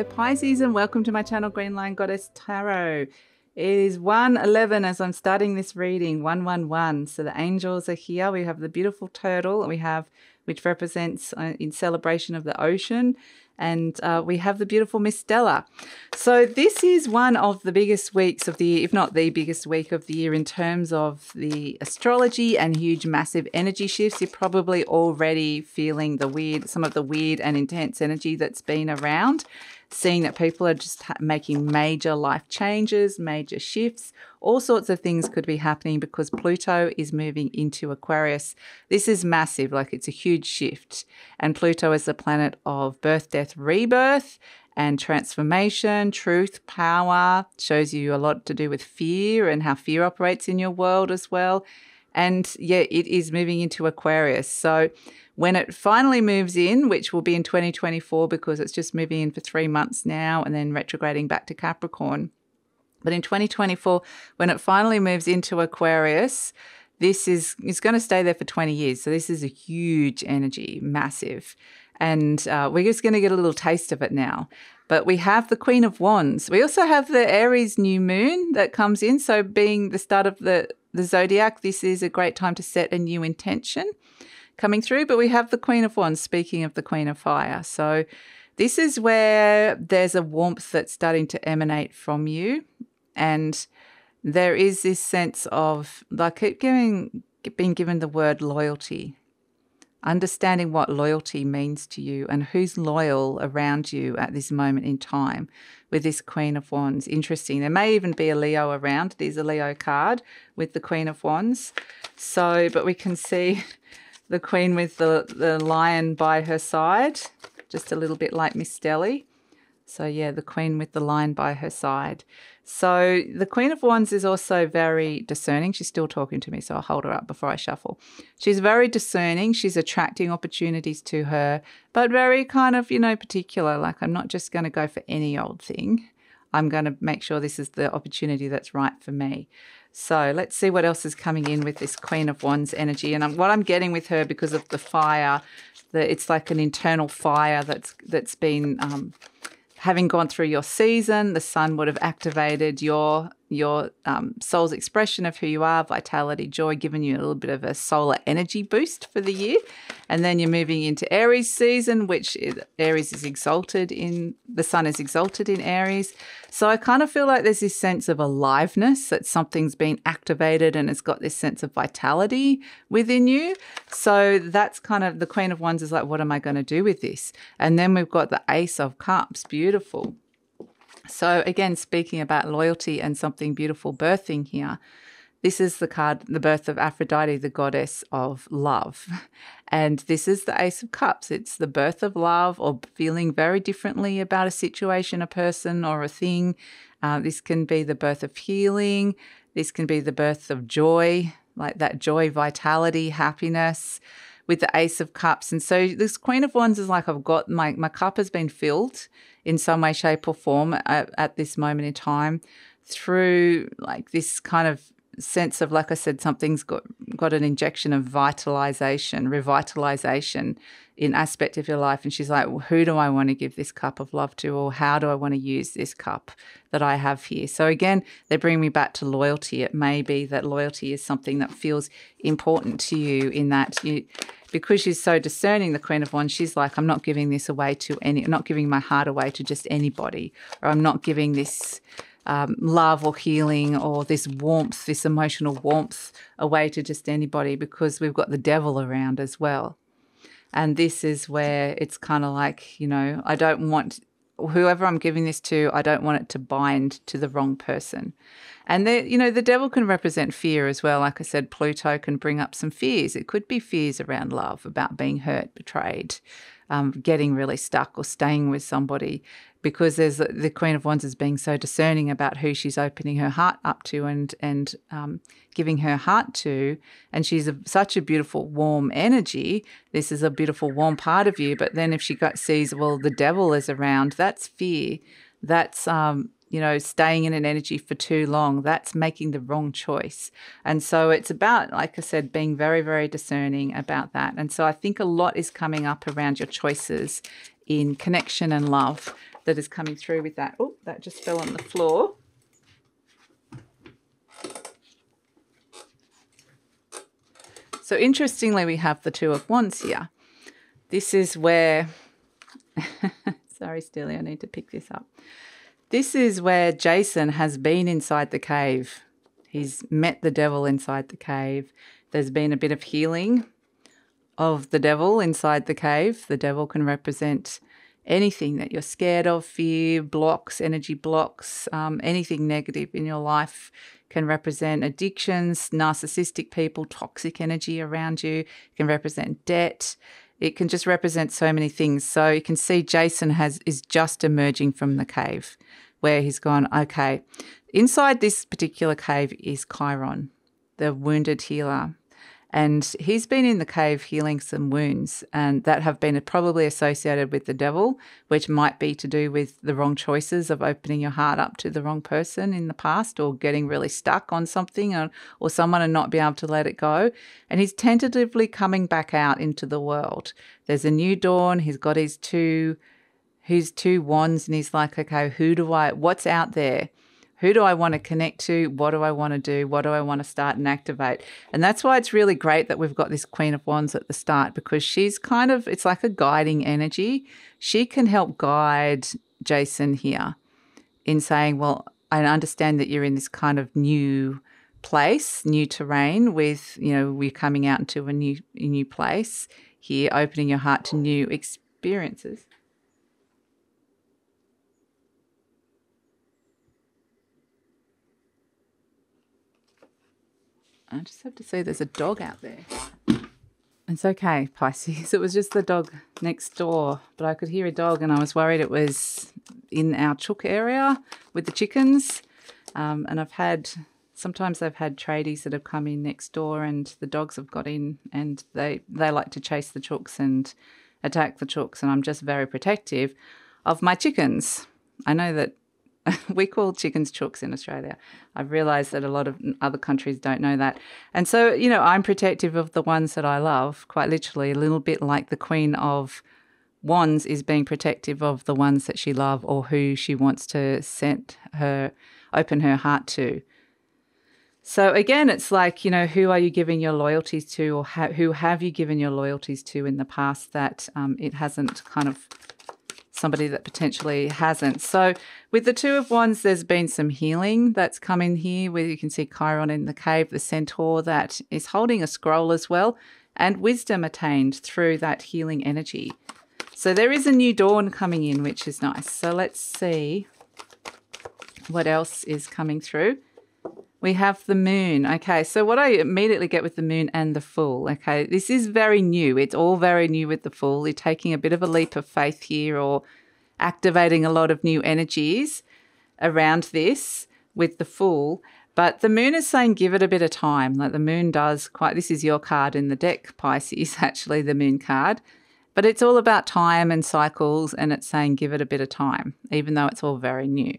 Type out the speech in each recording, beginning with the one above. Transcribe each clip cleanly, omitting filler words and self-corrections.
Hello Pisces, and welcome to my channel Green Lion Goddess Tarot. It is 1:11 as I'm starting this reading, 111. So the angels are here. We have the beautiful turtle which represents in celebration of the ocean, and we have the beautiful Miss Stella. So this is one of the biggest weeks of the year, if not the biggest week of the year in terms of the astrology and huge massive energy shifts. You're probably already feeling some of the weird and intense energy that's been around, seeing that people are just making major life changes, major shifts. All sorts of things could be happening because Pluto is moving into Aquarius. This is massive, like it's a huge shift. And Pluto is the planet of birth, death, rebirth, and transformation, truth, power. Shows you a lot to do with fear and how fear operates in your world as well. And yeah, it is moving into Aquarius. So when it finally moves in, which will be in 2024 because it's just moving in for 3 months now and then retrograding back to Capricorn. But in 2024, when it finally moves into Aquarius, this is going to stay there for 20 years. So this is a huge energy, massive. And we're just going to get a little taste of it now. But we have the Queen of Wands. We also have the Aries new moon that comes in. So being the start of the zodiac, this is a great time to set a new intention coming through. But we have the Queen of Wands, speaking of the Queen of Fire. So this is where there's a warmth that's starting to emanate from you. And there is this sense of, like, being given the word loyalty, understanding what loyalty means to you and who's loyal around you at this moment in time with this Queen of Wands. Interesting. There may even be a Leo around. It is a Leo card with the Queen of Wands. So, but we can see the Queen with the lion by her side, just a little bit like Miss Stelly. So yeah, the Queen with the lion by her side. So the Queen of Wands is also very discerning. She's still talking to me, so I'll hold her up before I shuffle. She's very discerning. She's attracting opportunities to her, but very kind of, particular. Like, I'm not just going to go for any old thing. I'm going to make sure this is the opportunity that's right for me. So let's see what else is coming in with this Queen of Wands energy. And what I'm getting with her, because of the fire, it's like an internal fire that's been having gone through your season. The sun would have activated your soul's expression of who you are, vitality, joy, giving you a little bit of a solar energy boost for the year. And then you're moving into Aries season, Aries is exalted in, the sun is exalted in Aries. So I kind of feel like there's this sense of aliveness, that something's been activated and it's got this sense of vitality within you. So that's kind of, the Queen of Wands is like, what am I going to do with this? And then we've got the Ace of Cups, beautiful. So again, speaking about loyalty and something beautiful birthing here, this is the card, the birth of Aphrodite, the goddess of love. And this is the Ace of Cups. It's the birth of love, or feeling very differently about a situation, a person, or a thing. This can be the birth of healing. This can be the birth of joy, like that joy, vitality, happiness, with the Ace of Cups. And so this Queen of Wands is like, I've got my cup has been filled in some way, shape or form at this moment in time, through like this kind of sense of, like I said, something's got an injection of revitalization in aspect of your life. And she's like, well, who do I want to give this cup of love to, or how do I want to use this cup that I have here? So again, they bring me back to loyalty. It may be that loyalty is something that feels important to you, in that because she's so discerning, the Queen of Wands, she's like, I'm not giving this away I'm not giving my heart away to just anybody, or I'm not giving this love or healing or this warmth, this emotional warmth away to just anybody, because we've got the devil around as well. And this is where it's kind of like, I don't want whoever I'm giving this to, I don't want it to bind to the wrong person. And the devil can represent fear as well. Like I said, Pluto can bring up some fears. It could be fears around love, about being hurt, betrayed, getting really stuck, or staying with somebody, because there's the Queen of Wands is being so discerning about who she's opening her heart up to and giving her heart to. And she's such a beautiful, warm energy. This is a beautiful, warm part of you. But then if she sees, well, the devil is around, that's fear. That's staying in an energy for too long, that's making the wrong choice. And so it's about, like I said, being very, very discerning about that. And so I think a lot is coming up around your choices in connection and love that is coming through with that. Oh, that just fell on the floor. So interestingly, we have the Two of Wands here. This is where, sorry, Steely, I need to pick this up. This is where Jason has been inside the cave. He's met the devil inside the cave. There's been a bit of healing of the devil inside the cave. The devil can represent anything that you're scared of, fear, blocks, energy blocks, anything negative in your life. Can represent addictions, narcissistic people, toxic energy around you. It can represent debt. It can just represent so many things. So you can see Jason is just emerging from the cave where he's gone, okay, inside this particular cave is Chiron, the wounded healer. And he's been in the cave healing some wounds, and that have been probably associated with the devil, which might be to do with the wrong choices of opening your heart up to the wrong person in the past, or getting really stuck on something or someone and not be able to let it go. And he's tentatively coming back out into the world. There's a new dawn. He's got his two wands, and he's like, okay, what's out there? Who do I want to connect to? What do I want to do? What do I want to start and activate? And that's why it's really great that we've got this Queen of Wands at the start, because she's it's like a guiding energy. She can help guide Jason here in saying, well, I understand that you're in this kind of new place, new terrain with, we're coming out into a new place here, opening your heart to new experiences. I just have to say there's a dog out there. It's okay, Pisces. It was just the dog next door, but I could hear a dog and I was worried it was in our chook area with the chickens. And sometimes they've had tradies that have come in next door and the dogs have got in and they like to chase the chooks and attack the chooks. And I'm just very protective of my chickens. I know that we call chickens chooks in Australia. I've realised that a lot of other countries don't know that. And so, I'm protective of the ones that I love, quite literally, a little bit like the Queen of Wands is being protective of the ones that she loves or who she wants to open her heart to. So again, it's like, who are you giving your loyalties to, or who have you given your loyalties to in the past that it hasn't kind of somebody that potentially hasn't. So with the Two of Wands, there's been some healing that's come in here where you can see Chiron in the cave, the centaur that is holding a scroll as well, and wisdom attained through that healing energy. So there is a new dawn coming in, which is nice. So let's see what else is coming through. We have the moon. Okay, so what I immediately get with the moon and the Fool, okay, this is very new. It's all very new with the Fool. You're taking a bit of a leap of faith here or activating a lot of new energies around this with the Fool. But the moon is saying give it a bit of time. Like the moon this is your card in the deck, Pisces, actually, the moon card. But it's all about time and cycles, and it's saying give it a bit of time, even though it's all very new.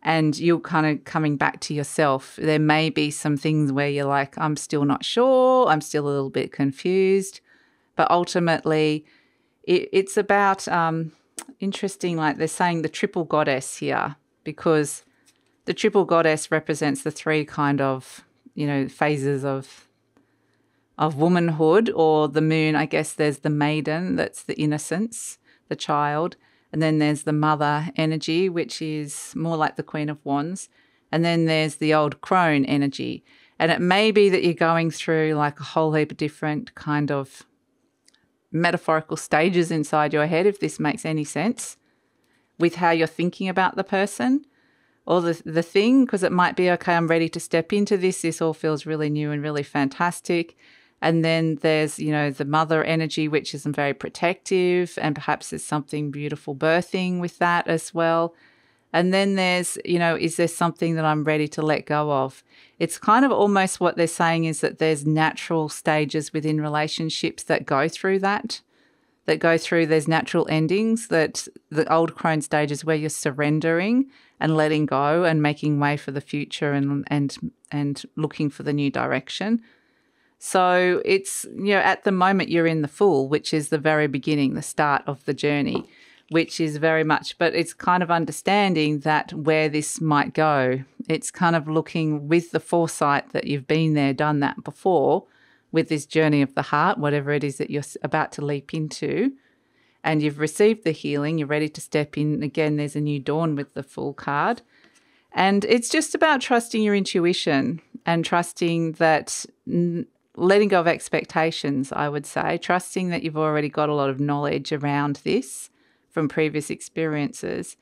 And you're kind of coming back to yourself. There may be some things where you're like, I'm still not sure. I'm still a little bit confused. But ultimately, it's about, interesting, like they're saying the triple goddess here, because the triple goddess represents the three kind of, phases of womanhood, or the moon. I guess there's the maiden, that's the innocence, the child. And then there's the mother energy, which is more like the Queen of Wands. And then there's the old crone energy. And it may be that you're going through like a whole heap of different kind of metaphorical stages inside your head, if this makes any sense, with how you're thinking about the person or the thing, because it might be, okay, I'm ready to step into this. This all feels really new and really fantastic. And then there's, the mother energy, which is very protective, and perhaps there's something beautiful birthing with that as well. And then there's, is there something that I'm ready to let go of? It's kind of almost what they're saying is that there's natural stages within relationships that go through there's natural endings, that the old crone stage is where you're surrendering and letting go and making way for the future and looking for the new direction. So it's, at the moment you're in the Fool, which is the very beginning, the start of the journey, which is very much, but it's kind of understanding that where this might go. It's kind of looking with the foresight that you've been there, done that before with this journey of the heart, whatever it is that you're about to leap into, and you've received the healing, you're ready to step in. Again, there's a new dawn with the Fool card. And it's just about trusting your intuition and trusting that, letting go of expectations, I would say, trusting that you've already got a lot of knowledge around this from previous experiences.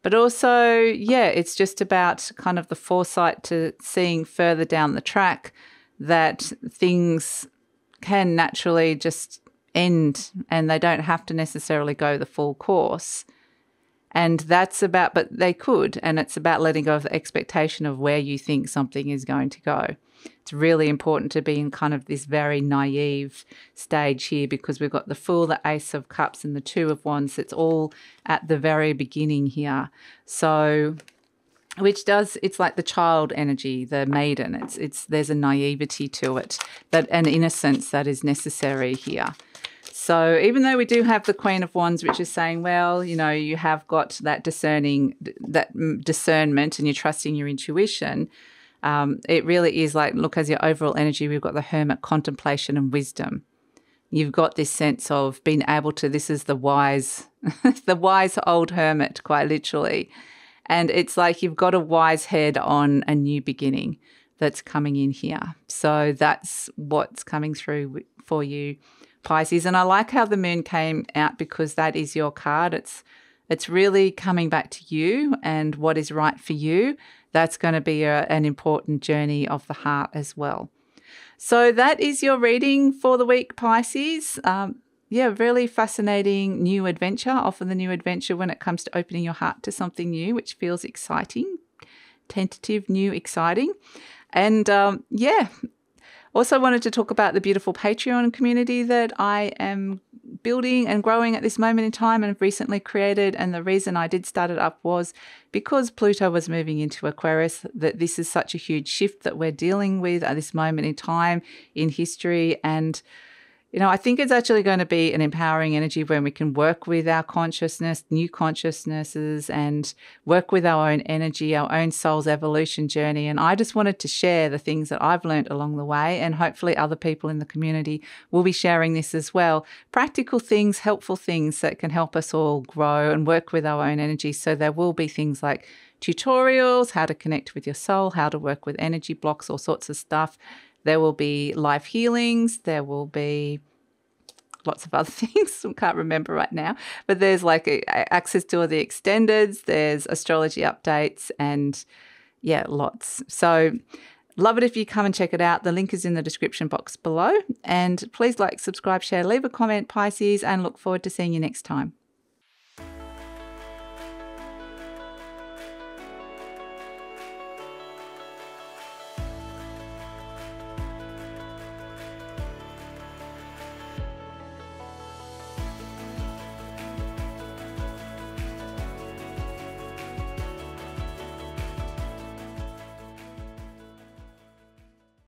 But also, yeah, it's just about kind of the foresight to seeing further down the track that things can naturally just end and they don't have to necessarily go the full course. And that's about, but they could, and it's about letting go of the expectation of where you think something is going to go. It's really important to be in kind of this very naive stage here, because we've got the Fool, the Ace of Cups and the Two of Wands. It's all at the very beginning here. So it's like the child energy, the maiden. There's a naivety to it, that an innocence that is necessary here. So even though we do have the Queen of Wands, which is saying, well, you know, you have got that discernment and you're trusting your intuition, it really is like, look, as your overall energy, we've got the Hermit, contemplation and wisdom. You've got this sense of being able to, this is the wise, the wise old hermit, quite literally. And it's like you've got a wise head on a new beginning that's coming in here. So that's what's coming through for you, Pisces. And I like how the moon came out, because that is your card. It's really coming back to you and what is right for you. That's going to be an important journey of the heart as well. So that is your reading for the week, Pisces. Yeah, really fascinating new adventure, often the new adventure when it comes to opening your heart to something new, which feels exciting, tentative, new, exciting. And yeah, also wanted to talk about the beautiful Patreon community that I am building and growing at this moment in time and have recently created. And the reason I did start it up was because Pluto was moving into Aquarius, that this is such a huge shift that we're dealing with at this moment in time in history. And you know, I think it's actually going to be an empowering energy when we can work with our consciousness, new consciousnesses, and work with our own energy, our own soul's evolution journey. And I just wanted to share the things that I've learned along the way, and hopefully other people in the community will be sharing this as well. Practical things, helpful things that can help us all grow and work with our own energy. So there will be things like tutorials, how to connect with your soul, how to work with energy blocks, all sorts of stuff. There will be live healings. There will be lots of other things. I can't remember right now. But there's like access to all the extendeds. There's astrology updates and, yeah, lots. So love it if you come and check it out. The link is in the description box below. And please like, subscribe, share, leave a comment, Pisces, and look forward to seeing you next time.